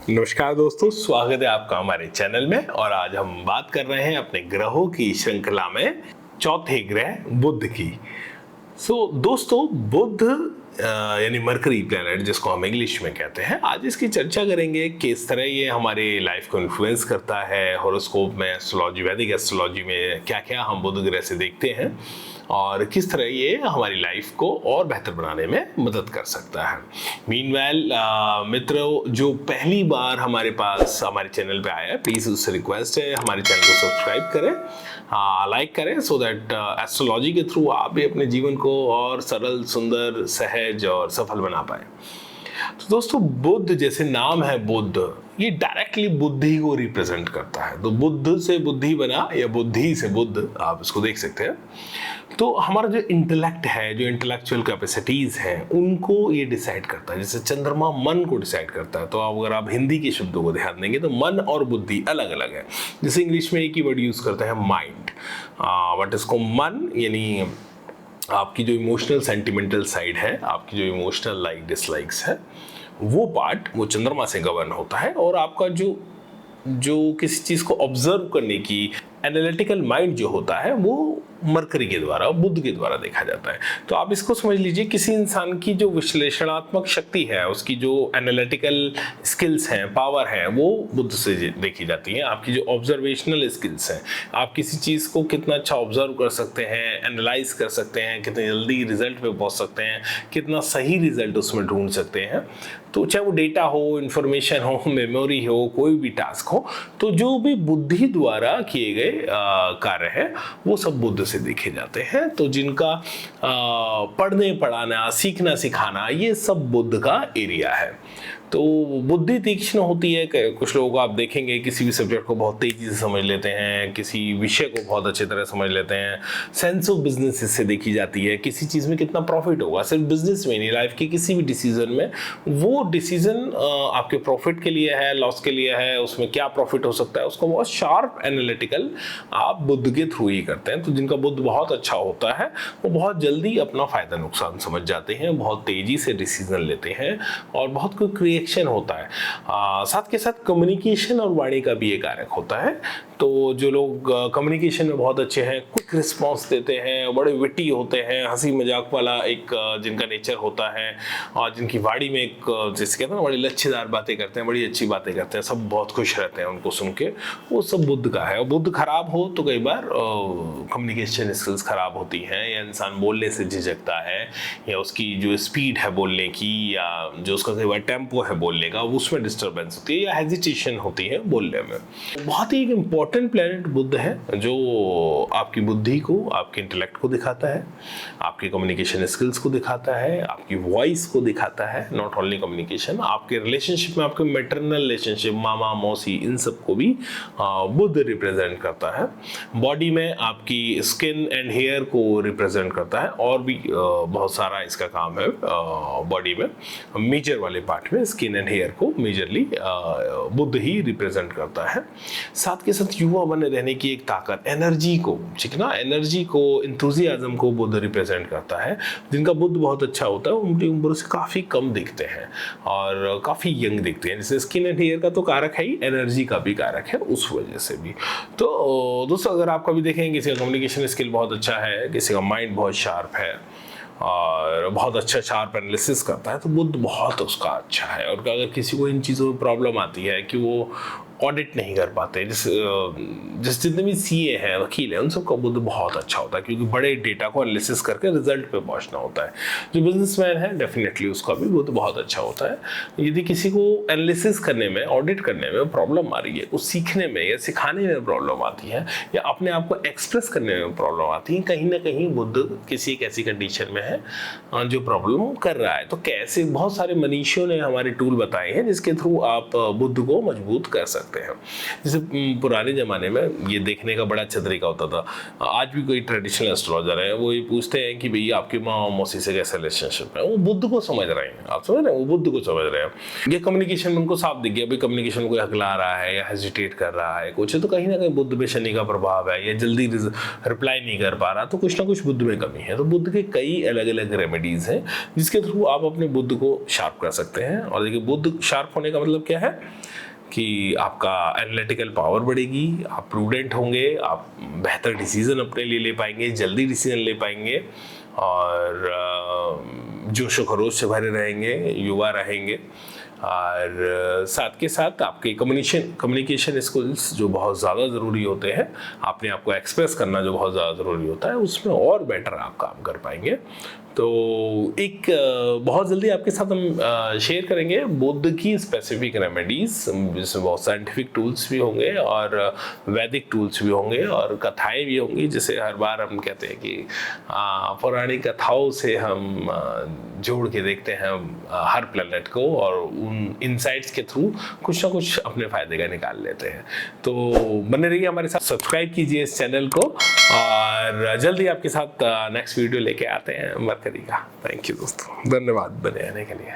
नमस्कार दोस्तों, स्वागत है आपका हमारे चैनल में। और आज हम बात कर रहे हैं अपने ग्रहों की श्रृंखला में चौथे ग्रह बुध की। दोस्तों, बुध यानी मरकरी प्लैनेट, जिसको हम इंग्लिश में कहते हैं, आज इसकी चर्चा करेंगे किस तरह ये हमारी लाइफ को इन्फ्लुएंस करता है। हॉरोस्कोप में, एस्ट्रोलॉजी, वैदिक एस्ट्रोलॉजी में क्या क्या हम बुध ग्रह से देखते हैं और किस तरह ये हमारी लाइफ को और बेहतर बनाने में मदद कर सकता है। मीनवाइल मित्रों, जो पहली बार हमारे पास हमारे चैनल पे आया है, प्लीज़ उससे रिक्वेस्ट है हमारे चैनल को सब्सक्राइब करें, लाइक करें, सो दैट एस्ट्रोलॉजी के थ्रू आप भी अपने जीवन को और सरल, सुंदर, सहज और सफल बना पाए। तो दोस्तों, बुध, जैसे नाम है बुध, ये डायरेक्टली बुद्धि को रिप्रेजेंट करता है। तो बुद्ध से बुद्धि बना या बुद्धि से बुद्ध, आप इसको देख सकते हैं। तो हमारा जो इंटेलेक्ट है, जो इंटेलेक्चुअल कैपेसिटीज़ हैं, उनको ये डिसाइड करता है। जैसे चंद्रमा मन को डिसाइड करता है, तो अगर आप हिंदी के शब्दों को ध्यान देंगे तो मन और बुद्धि अलग अलग है। जैसे इंग्लिश में एक ही वर्ड यूज़ करते हैं, माइंड, बट इसको मन यानी आपकी जो इमोशनल सेंटिमेंटल साइड है, आपकी जो इमोशनल लाइक डिसलाइक्स है, वो पार्ट वो चंद्रमा से गवर्न होता है। और आपका जो किसी चीज़ को ऑब्जर्व करने की एनालिटिकल माइंड जो होता है, वो मरकरी के द्वारा, बुध के द्वारा देखा जाता है। तो आप इसको समझ लीजिए, किसी इंसान की जो विश्लेषणात्मक शक्ति है, उसकी जो एनालिटिकल स्किल्स हैं, पावर है, वो बुध से देखी जाती है। आपकी जो ऑब्जर्वेशनल स्किल्स हैं, आप किसी चीज़ को कितना अच्छा ऑब्जर्व कर सकते हैं, एनालाइज कर सकते हैं, कितनी जल्दी रिजल्ट पे पहुंच सकते हैं, कितना सही रिजल्ट उसमें ढूंढ सकते हैं। तो चाहे वो डेटा हो, इंफॉर्मेशन हो, मेमोरी हो, कोई भी टास्क हो, तो जो भी बुद्धि द्वारा किए गए कार्य है, वो सब बुध से देखे जाते हैं। तो जिनका पढ़ने पढ़ाना, सीखना सिखाना, ये सब बुध का एरिया है। तो बुद्धि तीक्ष्ण होती है। कुछ लोगों को आप देखेंगे किसी भी सब्जेक्ट को बहुत तेज़ी से समझ लेते हैं, किसी विषय को बहुत अच्छी तरह समझ लेते हैं। सेंस ऑफ बिजनेस इससे देखी जाती है, किसी चीज़ में कितना प्रॉफिट होगा, सिर्फ बिजनेस में नहीं, लाइफ के किसी भी डिसीजन में। वो डिसीजन आपके प्रॉफिट के लिए है, लॉस के लिए है, उसमें क्या प्रॉफिट हो सकता है, उसको बहुत शार्प एनालिटिकल आप बुद्ध के थ्रू ही करते हैं। तो जिनका बुद्ध बहुत अच्छा होता है, वो बहुत जल्दी अपना फ़ायदा नुकसान समझ जाते हैं, बहुत तेज़ी से डिसीजन लेते हैं और बहुत कोई क्रिएशन होता है। साथ के साथ कम्युनिकेशन और वाणी का भी एक कारक होता है। तो जो लोग कम्युनिकेशन में बहुत अच्छे हैं, क्विक रिस्पॉन्स देते हैं, बड़े विटी होते हैं, हंसी मजाक वाला एक जिनका नेचर होता है, और जिनकी वाणी में एक, जैसे कहते हैं ना, बड़ी लच्छेदार बातें करते हैं, बड़ी अच्छी बातें करते हैं, सब बहुत खुश रहते हैं उनको सुन के, वो सब बुध का है। और बुध खराब हो तो कई बार कम्युनिकेशन स्किल्स खराब होती हैं, या इंसान बोलने से झिझकता है, या उसकी जो स्पीड है बोलने की, या जो उसका कई बार टेम्पो है बोलने का, उसमें डिस्टर्बेंस होती है या हेजिटेशन होती है बोलने में। बहुत ही एक इम्पॉर्टेंट प्लैनेट बुध है, जो आपकी बुद्धि को, आपके इंटेलेक्ट को दिखाता है, आपके कम्युनिकेशन स्किल्स को दिखाता है, आपकी वॉइस को दिखाता है। नॉट ओनली कम्युनिकेशन, आपके रिलेशनशिप में, आपके मैटरनल रिलेशनशिप, मामा मौसी, इन सब को भी बुध रिप्रेजेंट करता है। बॉडी में आपकी स्किन एंड हेयर को रिप्रेजेंट करता है, और भी बहुत सारा इसका काम है। बॉडी में मेजर वाले पार्ट में स्किन एंड हेयर को मेजरली बुध ही रिप्रेजेंट करता है। साथ के साथ युवा बने रहने की एक ताकत, एनर्जी को, ठीक ना, एनर्जी को, इंथुजियाज्म को बुध रिप्रेजेंट करता है। जिनका बुध बहुत अच्छा होता है, उनकी उम्र से काफ़ी कम दिखते हैं और काफ़ी यंग दिखते हैं। जैसे स्किन एंड हेयर का तो कारक है ही, एनर्जी का भी कारक है उस वजह से भी। तो दोस्तों, अगर आप कभी देखेंगे किसी का कम्युनिकेशन स्किल बहुत अच्छा है, किसी का माइंड बहुत शार्प है और बहुत अच्छा शार्प एनालिसिस करता है, तो बुध बहुत उसका अच्छा है। और अगर किसी को इन चीज़ों में प्रॉब्लम आती है कि वो ऑडिट नहीं कर पाते, जिस जितने भी सीए हैं, वकील हैं, उन सबका बुध बहुत अच्छा होता है, क्योंकि बड़े डेटा को एनालिसिस करके रिजल्ट पे पहुंचना होता है। जो बिजनेसमैन है, डेफिनेटली उसका भी बुध बहुत अच्छा होता है। यदि किसी को एनालिसिस करने में, ऑडिट करने में प्रॉब्लम आ रही है, कुछ सीखने में या सिखाने में प्रॉब्लम आती है, या अपने आप को एक्सप्रेस करने में प्रॉब्लम आती है, कहीं ना कहीं बुध किसी एक ऐसी कंडीशन में है जो प्रॉब्लम कर रहा है। तो कैसे, बहुत सारे मनीषियों ने हमारे टूल बताए हैं जिसके थ्रू आप बुध को मजबूत कर सकते हैं। सकते हैं। जैसे पुराने ज़माने में ये देखने का बड़ा अच्छा तरीका होता था। आज भी कोई ट्रेडिशनल एस्ट्रोलॉजर है, वो ये पूछते हैं कि भैया आपकी माँ और मौसी से कैसा रिलेशनशिप है। वो बुद्ध को समझ रहे हैं, आप समझ रहे हैं, वो बुद्ध को समझ रहे हैं। ये कम्युनिकेशन में उनको साफ दिख गया, भाई कम्युनिकेशन में कोई हकला रहा है या हेजिटेट कर रहा है कुछ, तो कहीं ना कहीं बुद्ध में शनि का प्रभाव है, या जल्दी रिप्लाई नहीं कर पा रहा, तो कुछ ना कुछ बुद्ध में कमी है। तो बुद्ध के कई अलग अलग रेमेडीज हैं जिसके थ्रू आप अपने बुद्ध को शार्प कर सकते हैं। और देखिए, बुद्ध शार्प होने का मतलब क्या है कि आपका एनालिटिकल पावर बढ़ेगी, आप प्रूडेंट होंगे, आप बेहतर डिसीजन अपने लिए ले पाएंगे, जल्दी डिसीजन ले पाएंगे, और जोश व खरोश से भरे रहेंगे, युवा रहेंगे। और साथ के साथ आपके कम्युनिकेशन स्किल्स जो बहुत ज़्यादा ज़रूरी होते हैं, अपने आप को एक्सप्रेस करना जो बहुत ज़्यादा ज़रूरी होता है, उसमें और बेटर आप काम कर पाएंगे। तो एक बहुत जल्दी आपके साथ हम शेयर करेंगे बुद्ध की स्पेसिफिक रेमेडीज़, जिसमें बहुत साइंटिफिक टूल्स भी होंगे और वैदिक टूल्स भी होंगे और कथाएं भी होंगी। जैसे हर बार हम कहते हैं कि पौराणिक कथाओं से हम जोड़ के देखते हैं हर प्लेनेट को, और उन इनसाइट्स के थ्रू कुछ ना कुछ अपने फ़ायदे का निकाल लेते हैं। तो बने रहिए हमारे साथ, सब्सक्राइब कीजिए इस चैनल को, और जल्दी आपके साथ नेक्स्ट वीडियो लेके आते हैं मरकरी का। थैंक यू दोस्तों, धन्यवाद बने रहने के लिए।